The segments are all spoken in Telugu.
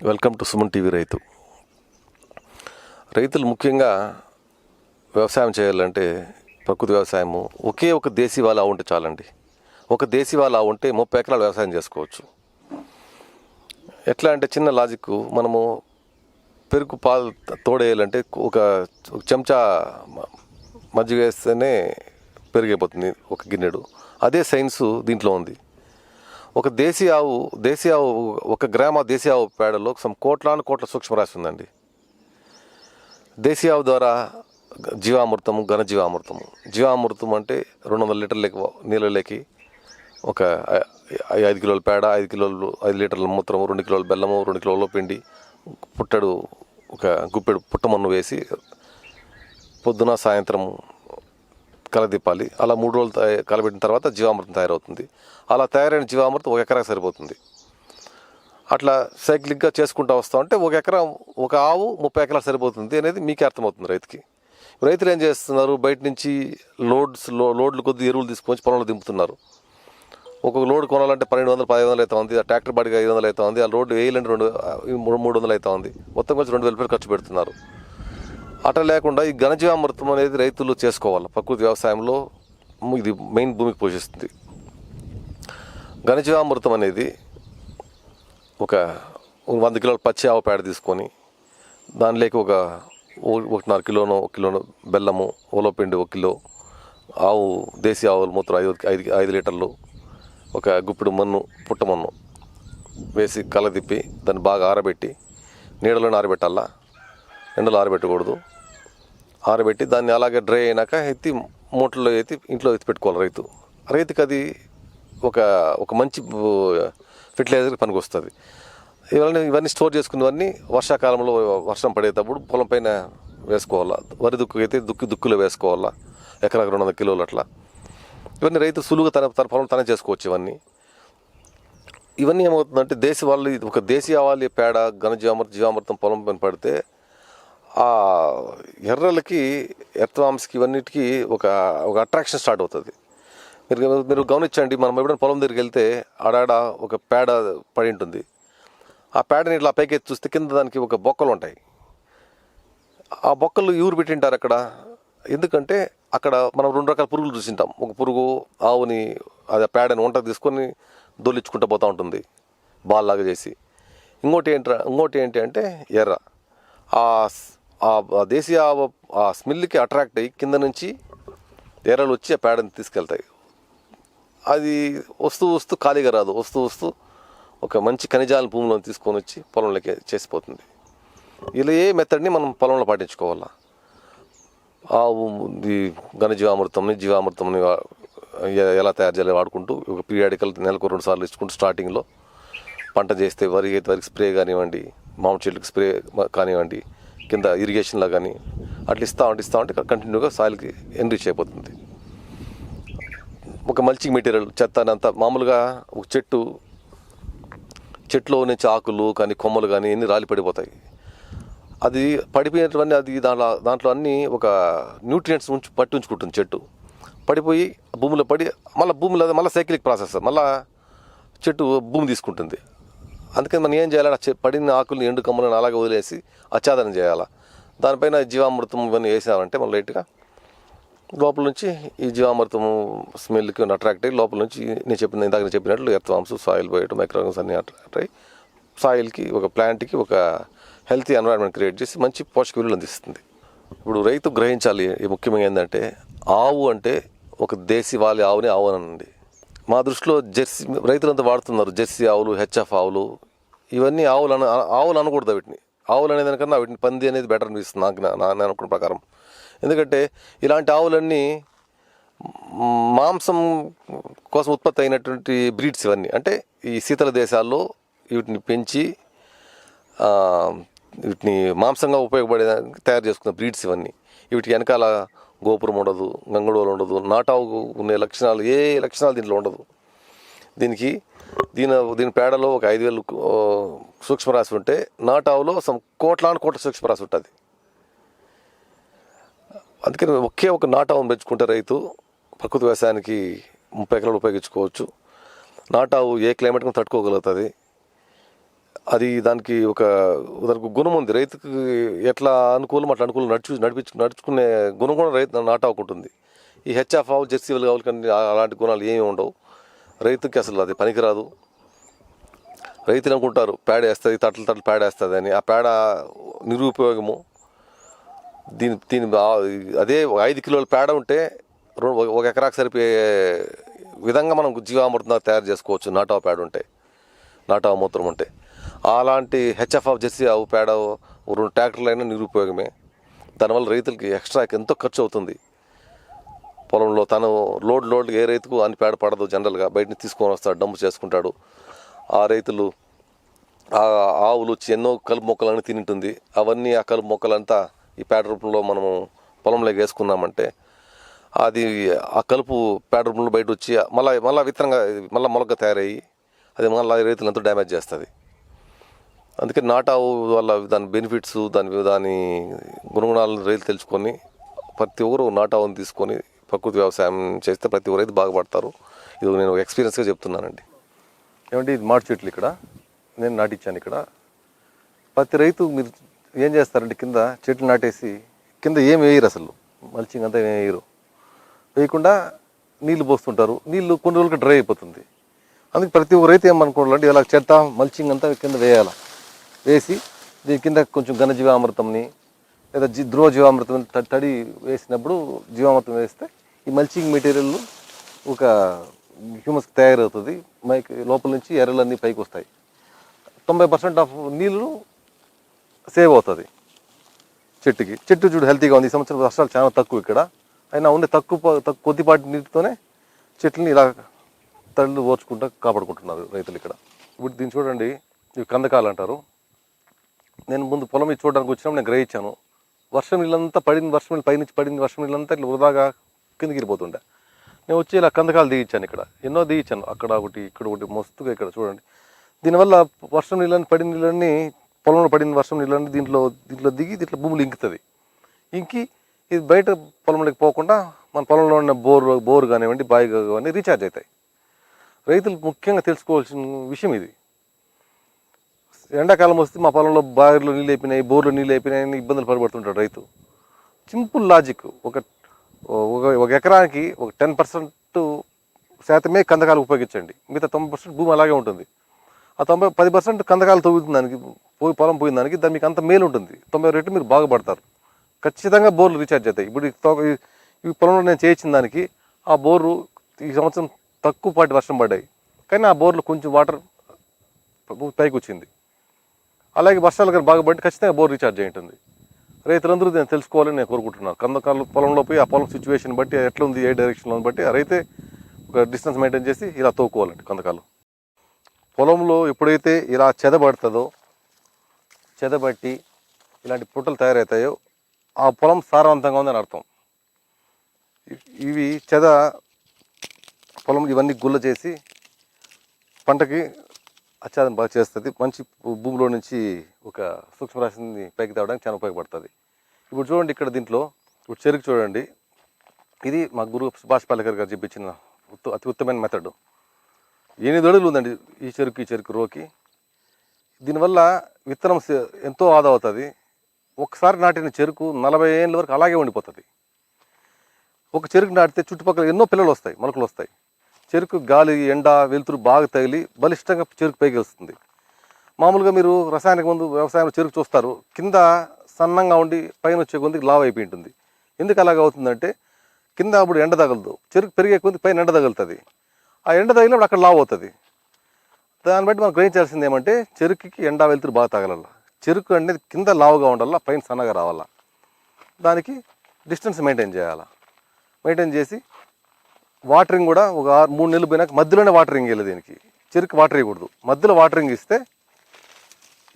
Welcome to SumanTV Rythu. రైతులు ముఖ్యంగా వ్యవసాయం చేయాలంటే ప్రకృతి వ్యవసాయము ఒకే ఒక దేశీవాళీ ఆవు ఉంటే చాలండి. ఒక దేశీవాళీ ఆవు ఉంటే 30 ఎకరాలు వ్యవసాయం చేసుకోవచ్చు. ఎట్లా అంటే చిన్న లాజిక్, మనము పెరుగు పాలు తోడేయాలంటే ఒక చెంచా మజ్జిగ వేస్తేనే పెరిగైపోతుంది ఒక గిన్నెడు. అదే సైన్సు దీంట్లో ఉంది. ఒక దేశీ ఆవు 1 గ్రామ దేశీ ఆవు పేడలో కోట్ల సూక్ష్మరాశి ఉందండి. దేశీ ఆవు ద్వారా జీవామృతము, జీవామృతం అంటే 200 లీటర్లకి నీళ్ళలోకి ఒక 5 కిలోల పేడ, 5 లీటర్ల మూత్రము, 2 కిలోల బెల్లము, 2 కిలోల పిండి, పుట్టడు ఒక గుప్పెడు పుట్టమన్ను వేసి పొద్దున సాయంత్రం కలదిప్పాలి. అలా 3 రోజులు కలబెట్టిన తర్వాత జీవామృతం తయారవుతుంది. అలా తయారైన జీవామృతం 1 ఎకరాకి సరిపోతుంది. అట్లా సైక్లిక్గా చేసుకుంటూ వస్తూ ఉంటే 1 ఎకరా ఒక ఆవు 30 ఎకరాలు సరిపోతుంది అనేది మీకే అర్థమవుతుంది రైతుకి. రైతులు ఏం చేస్తున్నారు, బయట నుంచి లోడ్లు కొద్ది ఎరువులు తీసుకొని పొలంలో దింపుతున్నారు. ఒక్కొక్క లోడ్ కొనాలంటే 1200, 1500 అవుతా ఉంది. ఆ ట్రాక్టర్ బాడీకి 500 అవుతా ఉంది. ఆ రోడ్డు వేయాలంటే 300 అవుతా ఉంది. మొత్తం కొంచెం 2000 రూపాయలు ఖర్చు పెడుతున్నారు. అట్లా లేకుండా ఈ ఘనజీవామృతం అనేది రైతులు చేసుకోవాలి. ప్రకృతి వ్యవసాయంలో ఇది మెయిన్ భూమికి పోషిస్తుంది. ఘనజీవామృతం అనేది ఒక 100 కిలోల పచ్చి ఆవు పేడ తీసుకొని దానిలోకి 1.5 కిలోను, 1 కిలోను బెల్లము, ఓలోపిండి 1 కిలో, ఆవు దేశీ ఆవుల మూత్రం 5 లీటర్లు, ఒక గుప్పిడు మన్ను, పుట్టమన్ను వేసి కలదిప్పి దాన్ని బాగా ఆరబెట్టి నీడలోనే ఆరబెట్టాలా, ఎండలో ఆరబెట్టకూడదు. ఆరబెట్టి దాన్ని అలాగే డ్రై అయినాక ఎత్తి మూటల్లో ఎత్తి ఇంట్లో ఎత్తి పెట్టుకోవాలి రైతుకి అది ఒక మంచి ఫెర్టిలైజర్కి పనికి వస్తుంది. ఇవన్నీ స్టోర్ చేసుకునేవన్నీ వర్షాకాలంలో వర్షం పడేటప్పుడు పొలం పైన వేసుకోవాలా. వరి దుక్కు అయితే దుక్కులో వేసుకోవాలా, ఎకరాకు 200 కిలోలు అట్లా. ఇవన్నీ రైతు సులువుగా తన పొలం తనే చేసుకోవచ్చు. ఇవన్నీ ఏమవుతుందంటే ఒక దేశీ ఆవాలి పేడ జీవామృతం పొలం పైన పడితే ఆ ఎర్రలకి, ఎర్త్వామ్స్కి, ఇవన్నిటికీ ఒక అట్రాక్షన్ స్టార్ట్ అవుతుంది. మీరు గమనించండి, మనం ఎప్పుడైనా పొలం దగ్గరికి వెళ్తే ఆడాడ ఒక పేడ పడి ఉంటుంది. ఆ పేడని ఇట్లా పైకి ఎత్తి చూస్తే కింద దానికి ఒక బొక్కలు ఉంటాయి. ఆ బొక్కలు ఎవరు పెట్టింటారు అక్కడ? ఎందుకంటే అక్కడ మనం 2 రకాల పురుగులు చూసింటాం. ఒక పురుగు ఆవుని అది పేడని వంట తీసుకొని దొల్లించుకుంటూ పోతూ ఉంటుంది బాల్లాగా చేసి. ఇంకోటి ఏంటి అంటే ఎర్ర. ఆ దేశీయ ఆవు ఆ స్మెల్కి అట్రాక్ట్ అయ్యి కింద నుంచి ఎర్రలు వచ్చి ఆ పేడని తీసుకెళ్తాయి. అది వస్తూ ఖాళీగా రాదు, వస్తూ ఒక మంచి ఖనిజాల భూమిలో తీసుకొని వచ్చి పొలంలోకి చేసిపోతుంది. ఇలా ఏ మెథడ్ని మనం పొలంలో పాటించుకోవాలా. ఆవు జీవామృతంని ఎలా తయారు చేయాలి వాడుకుంటూ ఒక పీరియాడికల్ నెలకు 2 సార్లు ఇచ్చుకుంటూ స్టార్టింగ్లో పంట చేస్తే వరికి స్ప్రే కానివ్వండి, మామిడి చెట్లకు స్ప్రే కానివ్వండి, కింద ఇరిగేషన్లా కానీ అట్లా ఇస్తూ ఉంటే కంటిన్యూగా సాయిల్కి ఎన్రిచ్ అయిపోతుంది. ఒక మల్చింగ్ మెటీరియల్ చెత్త అంతా మామూలుగా ఒక చెట్లో నుంచి ఆకులు కానీ కొమ్మలు కానీ అన్నీ రాలి పడిపోతాయి. అది పడిపోయినటువంటి అది దాంట్లో అన్నీ ఒక న్యూట్రియంట్స్ పట్టి ఉంచుకుంటుంది. చెట్టు పడిపోయి భూమిలో పడి మళ్ళీ సైక్లిక్ ప్రాసెస్, మళ్ళీ చెట్టు భూమి తీసుకుంటుంది. అందుకని మనం ఏం చేయాలి, పడిన ఆకుల్ని, ఎండు కొమ్మలను అలాగే వదిలేసి ఆచ్ఛాదనం చేయాలి. దానిపైన జీవామృతం ఇవన్నీ వేసామంటే మనం లైట్గా లోపల నుంచి ఈ జీవామృతం స్మెల్కి అట్రాక్ట్ అయ్యి లోపల నుంచి ఇందాక నేను చెప్పినట్లు ఎర్త్వామ్స్, సాయిల్ బయోట్, మైక్రోఆర్గానిజమ్స్ అన్నీ అట్రాక్ట్ అయ్యి సాయిల్కి, ఒక ప్లాంట్కి ఒక హెల్తీ ఎన్వైరన్మెంట్ క్రియేట్ చేసి మంచి పోషక విలువలు అందిస్తుంది. ఇప్పుడు రైతు గ్రహించాలి ముఖ్యంగా ఏంటంటే, ఆవు అంటే ఒక దేశీవాళీ ఆవుని ఆవు అనండి. మా దృష్టిలో జెర్సీ రైతులంతా వాడుతున్నారు. జెర్సీ ఆవులు, హెచ్ఎఫ్ ఆవులు, ఇవన్నీ ఆవులు అనకూడదు. ఆవులు అనేదానికన్నా వీటిని పంది అనేది బెటర్ అనిపిస్తుంది నేను అనుకున్న ప్రకారం. ఎందుకంటే ఇలాంటి ఆవులన్నీ మాంసం కోసం ఉత్పత్తి అయినటువంటి బ్రీడ్స్ ఇవన్నీ. అంటే ఈ శీతల దేశాల్లో వీటిని పెంచి వీటిని మాంసంగా ఉపయోగపడేదానికి తయారు చేసుకున్న బ్రీడ్స్ ఇవన్నీ. వీటికి వెనకాల గోపురం ఉండదు, గంగడోలు ఉండదు, నాటావుకు ఉండే లక్షణాలు ఏ లక్షణాలు దీంట్లో ఉండదు. దీని పేడలో ఒక 5000 సూక్ష్మరాశి ఉంటే నాటావులో కోట్ల సూక్ష్మరాశి ఉంటుంది. అందుకని ఒకే ఒక నాటావును పెంచుకుంటే రైతు ప్రకృతి వ్యవసాయానికి 30 ఎకరాలు ఉపయోగించుకోవచ్చు. నాటావు ఏ క్లైమేట్కి తట్టుకోగలుగుతుంది. అది దానికి గుణం ఉంది. రైతుకి ఎట్లా అనుకూలం అట్లా అనుకూలం నడుచుకునే గుణం కూడా రైతు నాటాకు ఉంటుంది. ఈ హెచ్ఎఫ్ ఆవు జెర్సీ ఆవులు కానీ అలాంటి గుణాలు ఏమీ ఉండవు. రైతుకి అసలు అది పనికిరాదు. రైతులు అనుకుంటారు పేడ వేస్తుంది, తట్టలు పేడ వేస్తుంది అని. ఆ పేడ నిరుపయోగము. దీని అదే 5 కిలోల పేడ ఉంటే 1 ఎకరాకు సరిపోయే విధంగా మనం జీవామృతం తయారు చేసుకోవచ్చు. నాటావు పేడ ఉంటే, నాటావు మూత్రం ఉంటే. అలాంటి హెచ్ఎఫ్ ఆఫ్ జెర్సీ ఆవు పేడ 2 ట్రాక్టర్లు అయినా నిరుపయోగమే. దానివల్ల రైతులకి ఎక్స్ట్రా ఎంతో ఖర్చు అవుతుంది. పొలంలో తను లోడ్ ఏ రైతుకు అన్ని పేడ పడదు. జనరల్గా బయట నుంచి తీసుకొని వస్తాడు, డంపు చేసుకుంటాడు. ఆ రైతులు ఆ ఆవులు వచ్చి ఎన్నో కలుపు మొక్కలన్నీ తింటుంది. అవన్నీ ఆ కలుపు మొక్కలంతా ఈ పేడ రూపంలో మనము పొలంలోకి వేసుకున్నామంటే అది ఆ కలుపు పేడ రూపంలో బయట వచ్చి మళ్ళీ విత్తనంగా మొలక తయారయ్యి అది మళ్ళీ రైతులు ఎంతో డ్యామేజ్ చేస్తుంది. అందుకే నాటావు వల్ల దాని బెనిఫిట్స్, దాని గుణగుణాలను రైతులు తెలుసుకొని ప్రతి ఒక్కరు నాటావుని తీసుకొని ప్రకృతి వ్యవసాయం చేస్తే ప్రతి ఒక్క రైతు బాగుపడతారు. ఇది నేను ఎక్స్పీరియన్స్గా చెప్తున్నానండి. ఏమంటే ఇది మామిడి చెట్లు ఇక్కడ నేను నాటించాను. ఇక్కడ ప్రతి రైతు మీరు ఏం చేస్తారంటే కింద చెట్లు నాటేసి కింద ఏం వేయరు, అసలు మల్చింగ్ అంతా ఏం వేయరు. వేయకుండా నీళ్లు పోస్తుంటారు. నీళ్లు కొన్ని రోజులకి డ్రై అయిపోతుంది. అందుకే ప్రతి ఒక్క రైతు ఏమనుకోవాలంటే ఇలా చెత్త మల్చింగ్ అంతా కింద వేయాలి. వేసి దీని కింద కొంచెం ఘనజీవామృతంని లేదా ధ్రువ జీవామృతం తడి వేసినప్పుడు జీవామృతం వేస్తే ఈ మల్చింగ్ మెటీరియల్ ఒక హ్యూమస్ తయారవుతుంది. లోపల నుంచి ఎర్రలన్నీ పైకి వస్తాయి. 90% ఆఫ్ నీళ్ళు సేవ్ అవుతుంది చెట్టుకి. చెట్టు చూడు హెల్తీగా ఉంది. ఈ సంవత్సరం వర్షాలు చాలా తక్కువ ఇక్కడ. అయినా ఉండే కొద్దిపాటి నీటితోనే చెట్లని ఇలా తళ్ళు ఓర్చుకుంటూ కాపాడుకుంటున్నారు రైతులు ఇక్కడ. ఇప్పుడు దీన్ని చూడండి, ఇవి కందకాలు అంటారు. నేను ముందు పొలం ఇది చూడడానికి వచ్చినప్పుడు నేను గ్రహించాను. వర్షం నీళ్ళంతా పైనుంచి పడింది వర్షం నీళ్ళంతా ఇట్లా వృధాగా కిందకి వెళ్ళిపోతుండే. నేను వచ్చి ఇలా కందకాలు దిగించాను. ఇక్కడ ఎన్నో దిగించాను. అక్కడ ఒకటి, ఇక్కడ ఒకటి, మస్తుగా ఇక్కడ చూడండి. దీనివల్ల వర్షం నీళ్ళని పడిన నీళ్ళని పొలంలో పడిన వర్షం నీళ్ళని దీంట్లో దిగి దీంట్లో భూములు ఇంకుతుంది. ఇంకి ఇది బయట పొలంలోకి పోకుండా మన పొలంలో ఉన్న బోరు కానివ్వండి, బావి కానివ్వండి రీఛార్జ్ అవుతాయి. రైతులు ముఖ్యంగా తెలుసుకోవాల్సిన విషయం ఇది. ఎండాకాలం వస్తే మా పొలంలో బావిలో నీళ్ళు అయిపోయినాయి, బోర్లో నీళ్ళు అయిపోయినాయని ఇబ్బందులు పడబడుతుంటాడు రైతు. Simple logic. ఒక ఎకరానికి 10% కందకాలు ఉపయోగించండి. మిగతా 90% భూమి అలాగే ఉంటుంది. ఆ 10% కందకాలు తవ్వుతుంది దానికి పొలం పోయిన దానికి మీకు అంత మేలు ఉంటుంది. 90 రెట్లు మీరు బాగుపడతారు. ఖచ్చితంగా బోర్లు రీఛార్జ్ అవుతాయి. ఇప్పుడు ఈ పొలంలో నేను చేయించిన దానికి ఆ బోర్లు ఈ సంవత్సరం తక్కువపాటి వర్షం పడ్డాయి, కానీ ఆ బోర్లు కొంచెం వాటర్ పైకి వచ్చింది. అలాగే వర్షాలు కానీ బాగా పడి ఖచ్చితంగా బోర్ రీఛార్జ్ అయి ఉంటుంది. రైతులందరూ నేను తెలుసుకోవాలని నేను కోరుకుంటున్నాను. కందకాలు పొలంలో పోయి ఆ పొలం సిచ్యువేషన్ బట్టి ఎట్లా ఉంది, ఏ డైరెక్షన్లో బట్టి ఆ రైతే ఒక డిస్టెన్స్ మెయింటైన్ చేసి ఇలా తోకోవాలండి కందకాలు. పొలంలో ఎప్పుడైతే ఇలా చెదబడుతుందో, చెదబట్టి ఇలాంటి పుట్టలు తయారవుతాయో ఆ పొలం సారవంతంగా ఉందని అర్థం. ఇవి పొలం ఇవన్నీ గుల్ల చేసి పంటకి ఆచ్ఛాదన బాగా చేస్తుంది. మంచి భూమిలో నుంచి ఒక సూక్ష్మరాశిని పైకి తేవడానికి చాలా ఉపయోగపడుతుంది. ఇప్పుడు చూడండి ఇక్కడ దీంట్లో ఇప్పుడు చెరుకు చూడండి. ఇది మా గురువు సుభాష్ పాలేకర్ గారు చెప్పించిన అతి ఉత్తమైన మెథడ్. 8 అడుగులు ఉందండి ఈ చెరుకు రోకి. దీనివల్ల విత్తనం ఎంతో ఆదా అవుతుంది. ఒకసారి నాటిన చెరుకు 40 ఏళ్ళ వరకు అలాగే ఉండిపోతుంది. ఒక చెరుకు నాటితే చుట్టుపక్కల ఎన్నో పిల్లలు వస్తాయి, మొలకలు వస్తాయి. చెరుకు గాలి, ఎండ, వెలుతురు బాగా తగిలి బలిష్టంగా చెరుకు పైకి వస్తుంది. మామూలుగా మీరు రసాయనిక మందు వ్యవసాయంలో చెరుకు చూస్తారు, కింద సన్నంగా ఉండి పైన వచ్చే కొద్దికి లావు అయిపోయి ఉంటుంది. ఎందుకు అలాగ అవుతుందంటే కింద అప్పుడు ఎండ తగలదు, చెరుకు పెరిగే కొద్ది పైన ఎండ తగులుతుంది. ఆ ఎండ తగిలినప్పుడు అక్కడ లావు అవుతుంది. దాన్ని బట్టి మనం గ్రహించాల్సింది ఏమంటే చెరుకుకి ఎండ వెలుతురు బాగా తగలాల. చెరుకు అనేది కింద లావుగా ఉండాలా, పైన సన్నగా రావాలా. దానికి డిస్టెన్స్ మెయింటైన్ చేయాలా. మెయింటైన్ చేసి వాటరింగ్ కూడా ఒక 3 నెలలు పోయినాక మధ్యలోనే వాటరింగ్ వేయాలి. దీనికి చెరుకు వాటర్ వేయకూడదు. మధ్యలో వాటరింగ్ ఇస్తే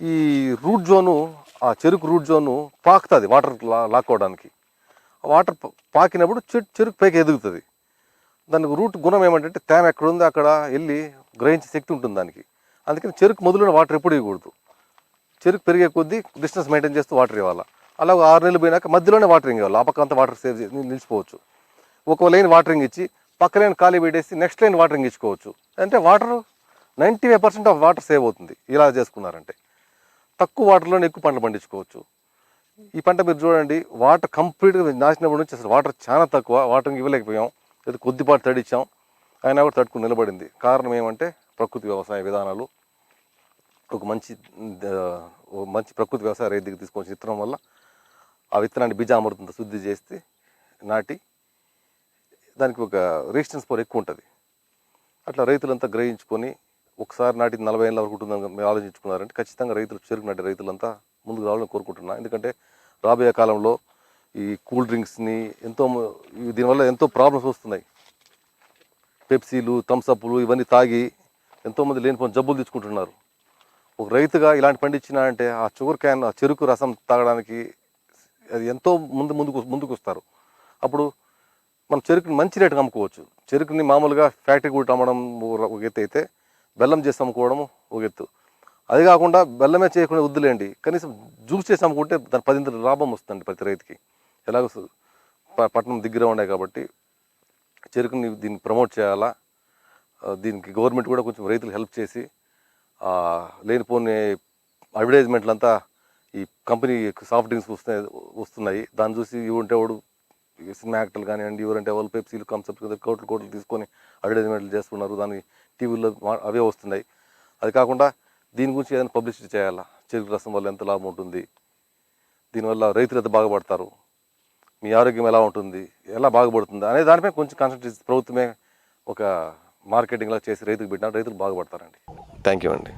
ఈ రూట్ జోను, ఆ చెరుకు రూట్ జోను పాకుతుంది వాటర్ లాక్కోవడానికి. వాటర్ పాకినప్పుడు చెరుకు పైకి ఎదుగుతుంది. దానికి రూట్ గుణం ఏమంటే తేమ ఎక్కడ ఉందో అక్కడ వెళ్ళి గ్రహించే శక్తి ఉంటుంది దానికి. అందుకని చెరుకు మొదలున్న వాటర్ ఎప్పుడు ఇవ్వకూడదు. చెరుకు పెరిగే కొద్దీ డిస్టెన్స్ మెయింటైన్ చేస్తూ వాటర్ ఇవ్వాలి. అలా 6 నెలలు పోయినాక మధ్యలోనే వాటరింగ్ ఇవ్వాలి. ఆ పక్క అంతా వాటర్ సేవ్ నిలిచిపోవచ్చు. ఒక లైన్ వాటరింగ్ ఇచ్చి పక్క లైన్ ఖాళీ పెట్టేసి నెక్స్ట్ లైన్ వాటరింగ్ ఇచ్చుకోవచ్చు. అంటే వాటర్ 95% ఆఫ్ వాటర్ సేవ్ అవుతుంది ఇలా చేసుకున్నారంటే. తక్కువ వాటర్లోనే ఎక్కువ పంటలు పండించుకోవచ్చు. ఈ పంట మీరు చూడండి, వాటర్ కంప్లీట్గా నాశనప్పటి నుంచి అసలు వాటర్ చాలా తక్కువ, వాటర్ ఇవ్వలేకపోయాం, లేదా కొద్దిపాటు తడిచ్చాం, అయినా కూడా తట్టుకుని నిలబడింది. కారణం ఏమంటే ప్రకృతి వ్యవసాయ విధానాలు, ఒక మంచి ప్రకృతి వ్యవసాయ రైతు దగ్గర తీసుకొచ్చిన విత్తనం వల్ల ఆ విత్తనాన్ని బీజామృతంతో శుద్ధి చేస్తే నాటి దానికి ఒక రెసిస్టెన్స్ పవర్ ఎక్కువ ఉంటుంది. అట్లా రైతులంతా గ్రహించుకొని ఒకసారి నాటి 40 ఏళ్ళ వరకు ఉంటుందని మీరు ఆలోచించుకున్నారంటే ఖచ్చితంగా రైతులు, చెరుకు నాటి రైతులంతా ముందుకు రావాలని కోరుకుంటున్నా. ఎందుకంటే రాబోయే కాలంలో ఈ కూల్ డ్రింక్స్ని దీనివల్ల ఎంతో ప్రాబ్లమ్స్ వస్తున్నాయి. పెప్సీలు, థమ్సప్లు ఇవన్నీ తాగి ఎంతోమంది లేనిపోయిన జబ్బులు తెచ్చుకుంటున్నారు. ఒక రైతుగా ఇలాంటి పండించినా అంటే ఆ షుగర్ క్యాన్, ఆ చెరుకు రసం తాగడానికి అది ఎంతో ముందుకు వస్తారు. అప్పుడు మనం చెరుకుని మంచి రేటుకి అమ్ముకోవచ్చు. చెరుకుని మామూలుగా ఫ్యాక్టరీ కూడా అమ్మడం ఒక ఎత్తు అయితే, బెల్లం చేసి అమ్ముకోవడం ఒక ఎత్తు. అది కాకుండా బెల్లమే చేయకుండా వద్దులేండి, కనీసం జ్యూస్ చేసి అమ్ముకుంటే దాని 10 లాభం వస్తుంది ప్రతి రైతుకి. ఎలాగో పట్టణం దగ్గర ఉన్నాయి కాబట్టి చెరుకుని దీన్ని ప్రమోట్ చేయాలా. దీనికి గవర్నమెంట్ కూడా కొంచెం రైతులు హెల్ప్ చేసి లేనిపోని అడ్వర్టైజ్మెంట్లంతా ఈ కంపెనీ సాఫ్ట్ డ్రింక్స్ వస్తున్నాయి, దాన్ని చూసి ఇవ్వంటే వాడు సినిమా యాక్టర్లు కానివ్వండి, ఎవరంటే వాళ్ళు పెప్సీలు, కన్సెప్ట్ కోట్లు తీసుకొని అడ్వర్టైజ్మెంట్లు చేస్తున్నారు, దానికి టీవీలో అవే వస్తున్నాయి. అది కాకుండా దీని గురించి ఏదైనా పబ్లిసిటీ చేయాలా, చెరుకు రసం వల్ల ఎంత లాభం ఉంటుంది, దీనివల్ల రైతులు ఎంత బాగుపడతారు, మీ ఆరోగ్యం ఎలా ఉంటుంది, ఎలా బాగుపడుతుంది అనే దానిపై కొంచెం కాన్సన్ట్రేట్ చేసి ప్రభుత్వమే ఒక మార్కెటింగ్లా చేసి రైతుకు పెట్టినా రైతులు బాగుపడతారండి. థ్యాంక్ యూ అండి.